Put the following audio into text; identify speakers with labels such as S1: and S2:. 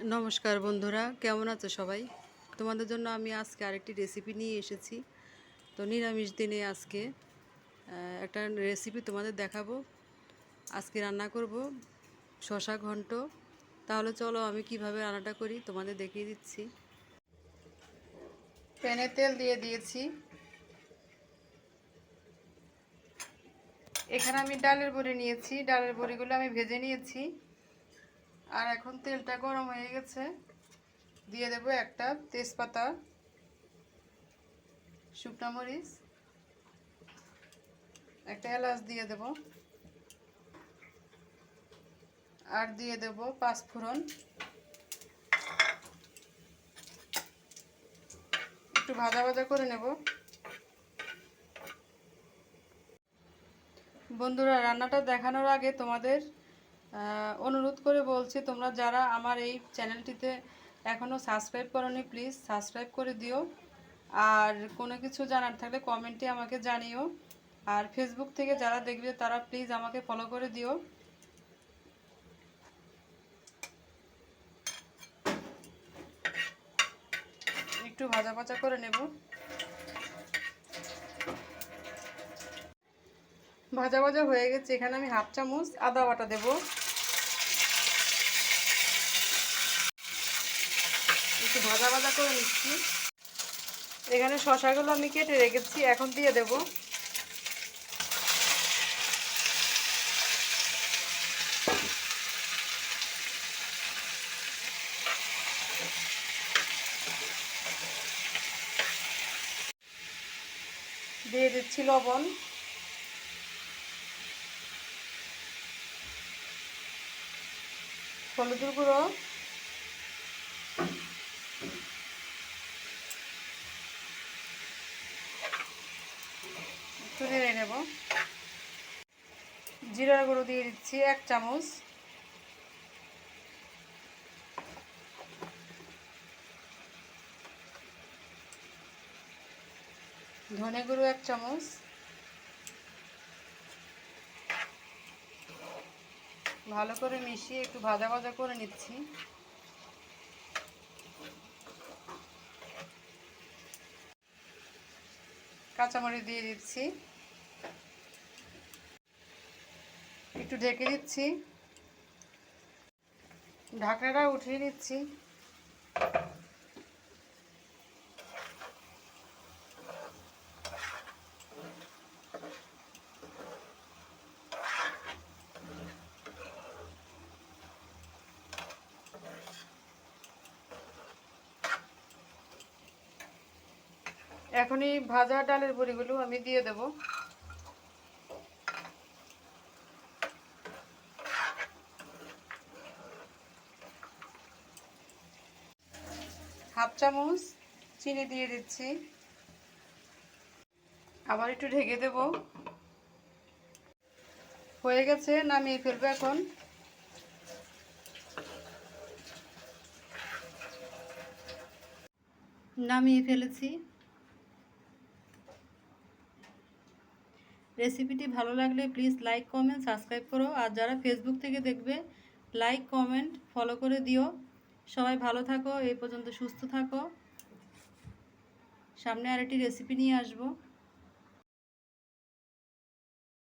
S1: নমস্কার বন্ধুরা, কেমন আছো সবাই? তোমাদের জন্য আমি আজকে আরেকটি রেসিপি নিয়ে এসেছি। তো নিরামিষ দিনে আজকে একটা রেসিপি তোমাদের দেখাবো। আজকে রান্না করব শশা ঘন্ট। তাহলে চলো আমি কিভাবে রান্নাটা করি তোমাদের দেখিয়ে দিচ্ছি। প্যানে তেল দিয়ে দিয়েছি। এখানে আমি ডালের বড়ি নিয়েছি, ডালের বড়িগুলো আমি ভেজে নিয়েছি। আর এখন তেলটা গরম হয়ে গেছে, দিয়ে দেব একটা তেজপাতা, শুকনো মরিচ, একটা এলাচ দিয়ে দেব, আর দিয়ে দেব পাঁচফোড়ন। একটু ভাজা ভাজা করে নেব। বন্ধুরা, রান্নাটা দেখানোর আগে তোমাদের অনুরোধ করে বলছি, তোমরা যারা আমার এই চ্যানেলটিতে এখনও সাবস্ক্রাইব করোনি, প্লিজ সাবস্ক্রাইব করে দিও। আর কোনো কিছু জানার থাকলে কমেন্টে আমাকে জানিও। আর ফেসবুক থেকে যারা দেখবে তারা প্লিজ আমাকে ফলো করে দিও। একটু ভাজা ভাজা করে নেব। ভাজা ভাজা হয়ে গেছে। এখানে আমি হাফ চামচ আদা বাটা দেব। একটু ভাজা ভাজা করে নিচ্ছি। এখানে শশাগুলো আমি কেটে রেখেছি, এখন দিয়ে দেব। দিয়ে দিচ্ছি লবণ, হলুদের গুঁড়ো, একটু নেড়ে নেব। জিরার গুঁড়ো দিয়ে দিচ্ছি 1 চামচ, ধনে গুঁড়ো 1 চামচ, ভালো করে মিশিয়ে একটু ভাজা ভাজা করে নিচ্ছি। কাঁচামরিচ দিয়ে দিচ্ছি, একটু ঢেকে দিচ্ছি, ঢাকনাটা উঠিয়ে নিচ্ছি। এখন এই ভাজা ডালের বড়িগুলো আমি দিয়ে দেব। হাফ চামচ চিনি দিয়ে দিচ্ছি, আবার একটু ঢেকে দেব। হয়ে গেছে, নামিয়ে ফেলবো এখন। নামিয়ে ফেলেছি। রেসিপিটি ভালো লাগলে প্লিজ লাইক কমেন্ট সাবস্ক্রাইব করো। আর যারা ফেসবুক থেকে দেখবে লাইক কমেন্ট ফলো করে দিও। সবাই ভালো থাকো, এই পর্যন্ত সুস্থ থাকো। সামনে আরেকটি রেসিপি নিয়ে আসবো।